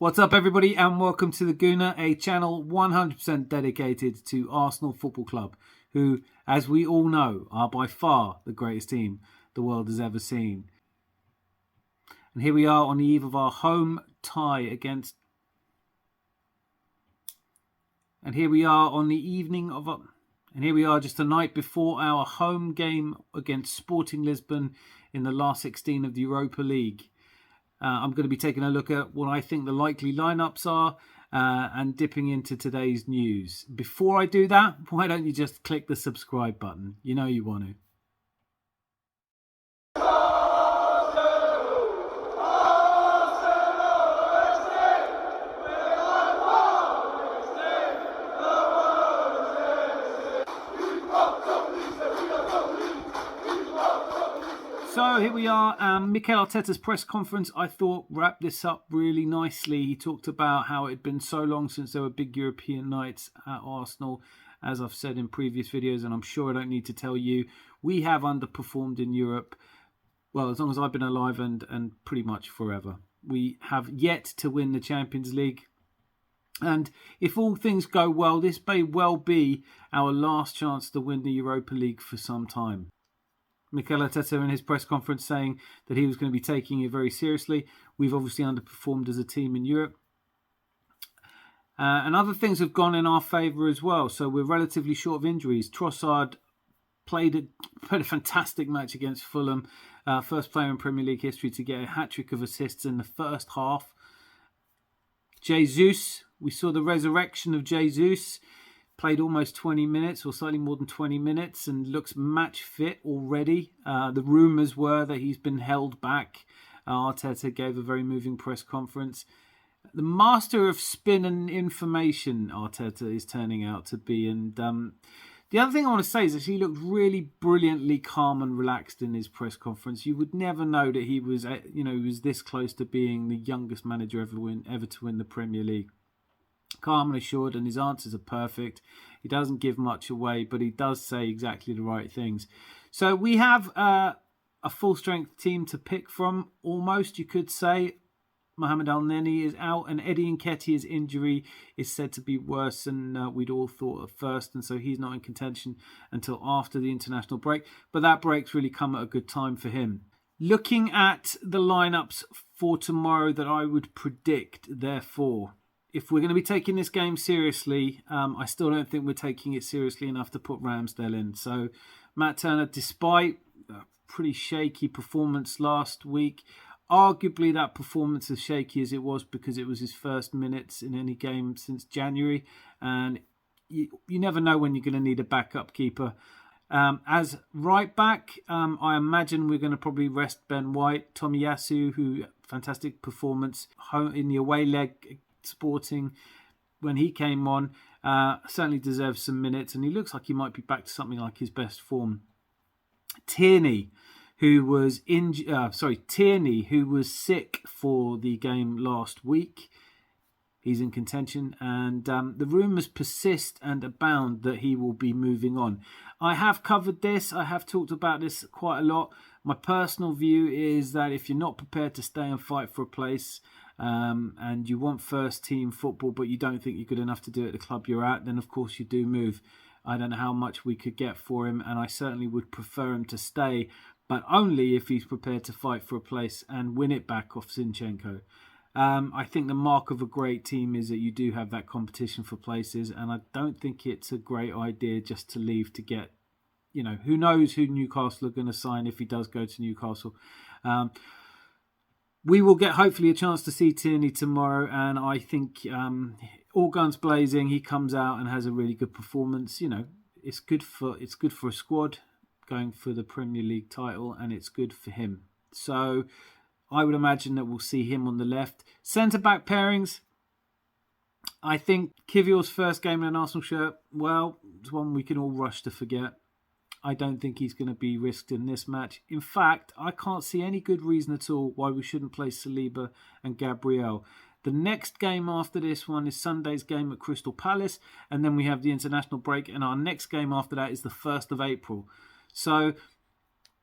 What's up, everybody, and welcome to the Gooner, a channel 100% dedicated to Arsenal Football Club, who, as we all know, are by far the greatest team the world has ever seen. And here we are on the eve of our home tie against... And here we are on the evening of... And here we are just the night before our home game against Sporting Lisbon in the last 16 of the Europa League. I'm going to be taking a look at what I think the likely lineups are and dipping into today's news. Before I do that, why don't you just click the subscribe button? You know you want to. So here we are, Mikel Arteta's press conference, I thought, wrapped this up really nicely. He talked about how it had been so long since there were big European nights at Arsenal. As I've said in previous videos, and I'm sure I don't need to tell you, we have underperformed in Europe, well, as long as I've been alive and pretty much forever. We have yet to win the Champions League. And if all things go well, this may well be our last chance to win the Europa League for some time. Mikel Arteta in his press conference saying that he was going to be taking it very seriously. We've obviously underperformed as a team in Europe. And other things have gone in our favour as well. So we're relatively short of injuries. Trossard played a fantastic match against Fulham. First player in Premier League history to get a hat-trick of assists in the first half. Jesus, we saw the resurrection of Jesus. Played almost 20 minutes or slightly more than 20 minutes and looks match fit already. The rumours were that he's been held back. Arteta gave a very moving press conference. The master of spin and information, Arteta is turning out to be. And the other thing I want to say is that he looked really brilliantly calm and relaxed in his press conference. You would never know that he was, he was this close to being the youngest manager ever to win the Premier League. Calm and assured, and his answers are perfect. He doesn't give much away, but he does say exactly the right things. So we have a full-strength team to pick from, almost, you could say. Mohamed El-Neni is out, and Eddie Nketiah's injury is said to be worse than we'd all thought at first, and so he's not in contention until after the international break. But that break's really come at a good time for him. Looking at the lineups for tomorrow that I would predict, therefore... If we're going to be taking this game seriously, I still don't think we're taking it seriously enough to put Ramsdale in. So Matt Turner, despite a pretty shaky performance last week, arguably that performance as shaky as it was because it was his first minutes in any game since January. And you never know when you're going to need a backup keeper. As right back, I imagine we're going to probably rest Ben White. Tomiyasu, who fantastic performance in the away leg Sporting when he came on, certainly deserves some minutes, and he looks like he might be back to something like his best form. Tierney, who was sick for the game last week, he's in contention, and the rumours persist and abound that he will be moving on. I have covered this. I have talked about this quite a lot. My personal view is that if you're not prepared to stay and fight for a place, and you want first team football, but you don't think you're good enough to do it at the club you're at, then of course you do move. I don't know how much we could get for him, and I certainly would prefer him to stay, but only if he's prepared to fight for a place and win it back off Zinchenko. I think the mark of a great team is that you do have that competition for places, and I don't think it's a great idea just to leave to get, who knows who Newcastle are going to sign if he does go to Newcastle. We will get hopefully a chance to see Tierney tomorrow, and I think all guns blazing, he comes out and has a really good performance. It's good for a squad going for the Premier League title, and it's good for him. So I would imagine that we'll see him on the left. Centre back pairings. I think Kivior's first game in an Arsenal shirt, well, it's one we can all rush to forget. I don't think he's going to be risked in this match. In fact, I can't see any good reason at all why we shouldn't play Saliba and Gabriel. The next game after this one is Sunday's game at Crystal Palace, and then we have the international break, and our next game after that is the 1st of April. So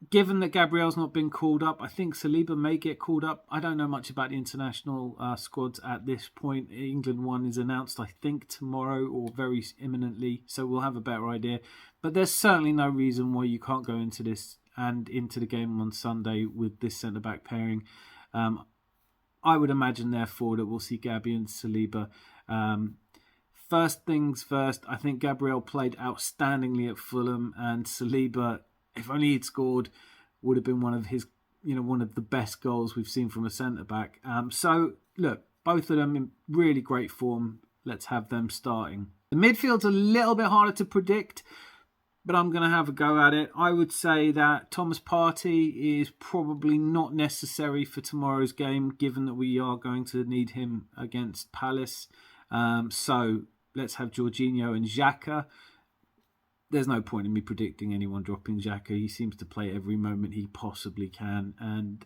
Given that Gabriel's not been called up, I think Saliba may get called up. I don't know much about the international squads at this point. England one is announced, I think, tomorrow or very imminently, so we'll have a better idea. But there's certainly no reason why you can't go into this and into the game on Sunday with this centre-back pairing. I would imagine, therefore, that we'll see Gabby and Saliba. First things first, I think Gabriel played outstandingly at Fulham, and Saliba, if only he'd scored, would have been one of the best goals we've seen from a centre-back. So, look, both of them in really great form. Let's have them starting. The midfield's a little bit harder to predict, but I'm going to have a go at it. I would say that Thomas Partey is probably not necessary for tomorrow's game, given that we are going to need him against Palace. So, let's have Jorginho and Xhaka. There's no point in me predicting anyone dropping Xhaka. He seems to play every moment he possibly can, and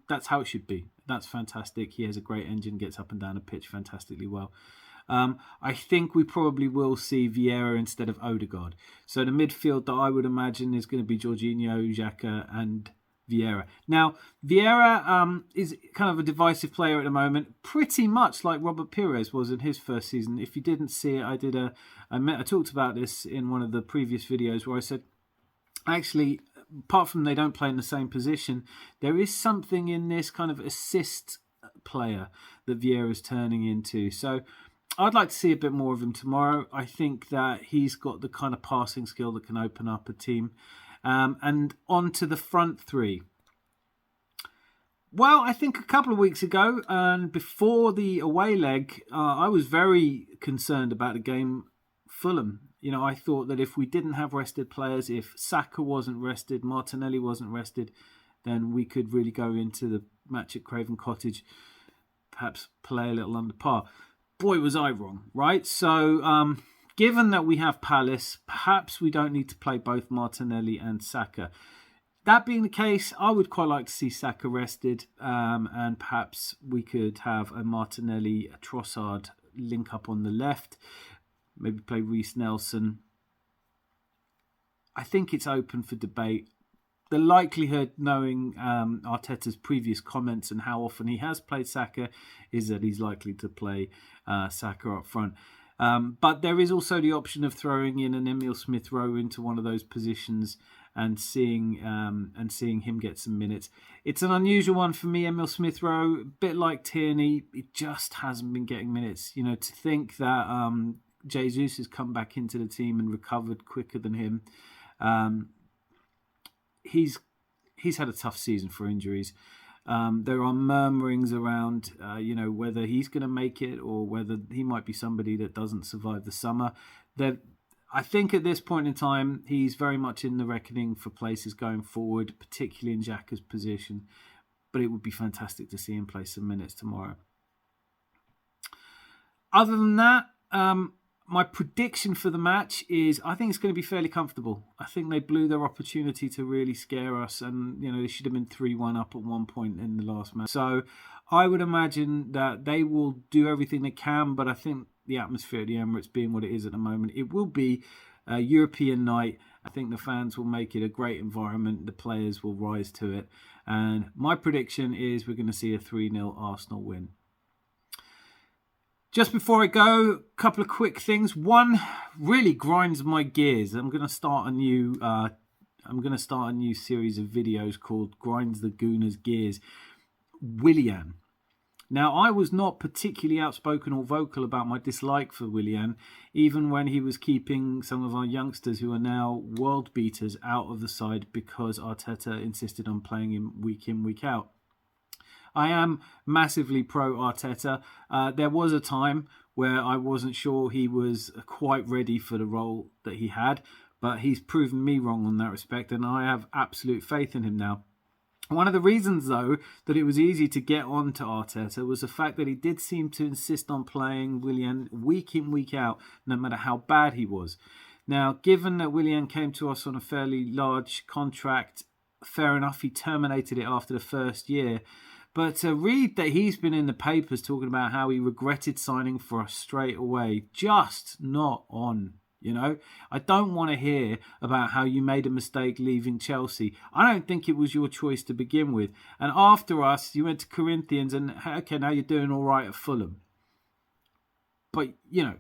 that's how it should be. That's fantastic. He has a great engine, gets up and down the pitch fantastically well. I think we probably will see Vieira instead of Odegaard. So the midfield that I would imagine is going to be Jorginho, Xhaka, and Vieira. Now, Vieira is kind of a divisive player at the moment, pretty much like Robert Pires was in his first season. If you didn't see it, I talked about this in one of the previous videos where I said, actually, apart from they don't play in the same position, there is something in this kind of assist player that Vieira is turning into. So I'd like to see a bit more of him tomorrow. I think that he's got the kind of passing skill that can open up a team. And on to the front three. Well, I think a couple of weeks ago, and before the away leg, I was very concerned about the game Fulham. I thought that if we didn't have rested players, if Saka wasn't rested, Martinelli wasn't rested, then we could really go into the match at Craven Cottage, perhaps play a little under par. Boy, was I wrong, right? So, given that we have Palace, perhaps we don't need to play both Martinelli and Saka. That being the case, I would quite like to see Saka rested, and perhaps we could have a Martinelli, a Trossard link up on the left, maybe play Reece Nelson. I think it's open for debate. The likelihood, knowing Arteta's previous comments and how often he has played Saka, is that he's likely to play Saka up front. But there is also the option of throwing in an Emile Smith-Rowe into one of those positions and seeing him get some minutes. It's an unusual one for me, Emile Smith-Rowe, a bit like Tierney. It just hasn't been getting minutes. To think that Jesus has come back into the team and recovered quicker than him. He's had a tough season for injuries. There are murmurings around, whether he's going to make it or whether he might be somebody that doesn't survive the summer. I think at this point in time, he's very much in the reckoning for places going forward, particularly in Xhaka's position. But it would be fantastic to see him play some minutes tomorrow. Other than that, my prediction for the match is I think it's going to be fairly comfortable. I think they blew their opportunity to really scare us, and they should have been 3-1 up at one point in the last match. So I would imagine that they will do everything they can, but I think the atmosphere at the Emirates being what it is at the moment, it will be a European night. I think the fans will make it a great environment. The players will rise to it. And my prediction is we're going to see a 3-0 Arsenal win. Just before I go, a couple of quick things. One really grinds my gears. I'm going to start a new series of videos called Grinds the Gooner's Gears. Willian. Now, I was not particularly outspoken or vocal about my dislike for Willian, even when he was keeping some of our youngsters who are now world beaters out of the side because Arteta insisted on playing him week in, week out. I am massively pro Arteta. There was a time where I wasn't sure he was quite ready for the role that he had, but he's proven me wrong on that respect, and I have absolute faith in him now. One of the reasons, though, that it was easy to get on to Arteta was the fact that he did seem to insist on playing Willian week in, week out, no matter how bad he was. Now, given that Willian came to us on a fairly large contract, fair enough, he terminated it after the first year. But to read that he's been in the papers talking about how he regretted signing for us straight away, just not on You know, I don't want to hear about how you made a mistake leaving Chelsea. I don't think it was your choice to begin with. And after us, you went to Corinthians and, okay, now you're doing all right at Fulham. But, you know,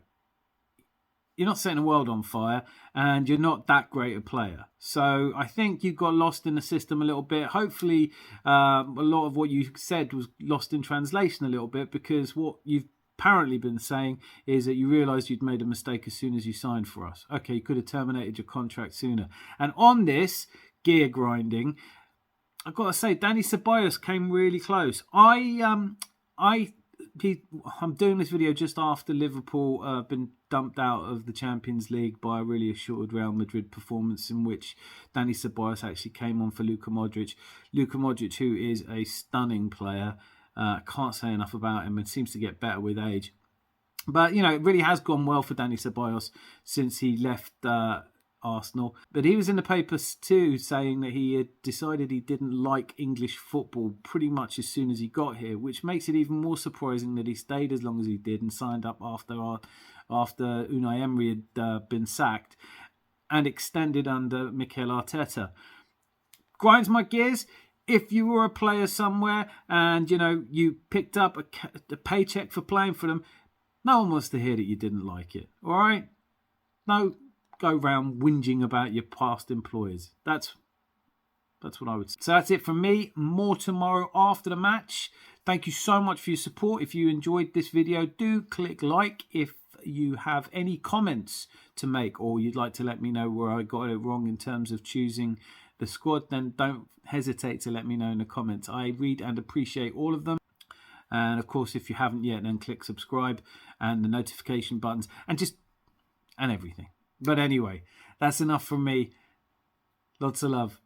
you're not setting the world on fire and you're not that great a player. So I think you got lost in the system a little bit. Hopefully, a lot of what you said was lost in translation a little bit, because what you've apparently been saying is that you realised you'd made a mistake as soon as you signed for us. Okay, you could have terminated your contract sooner. And on this gear grinding, I've got to say, Danny Ceballos came really close. I'm doing this video just after Liverpool been dumped out of the Champions League by a really assured Real Madrid performance, in which Danny Ceballos actually came on for Luka Modric. Luka Modric, who is a stunning player. Can't say enough about him, and seems to get better with age. But, you know, it really has gone well for Danny Ceballos since he left Arsenal. But he was in the papers too, saying that he had decided he didn't like English football pretty much as soon as he got here, which makes it even more surprising that he stayed as long as he did and signed up after Unai Emery had been sacked, and extended under Mikel Arteta. Grinds my gears. If you were a player somewhere and, you know, you picked up a paycheck for playing for them, no one wants to hear that you didn't like it. All right? No, go round whinging about your past employers. That's what I would say. So that's it from me. More tomorrow after the match. Thank you so much for your support. If you enjoyed this video, do click like. If you have any comments to make, or you'd like to let me know where I got it wrong in terms of choosing the squad, then don't hesitate to let me know in the comments. I read and appreciate all of them. And of course, if you haven't yet, then click subscribe and the notification buttons and everything. But anyway, that's enough from me. Lots of love.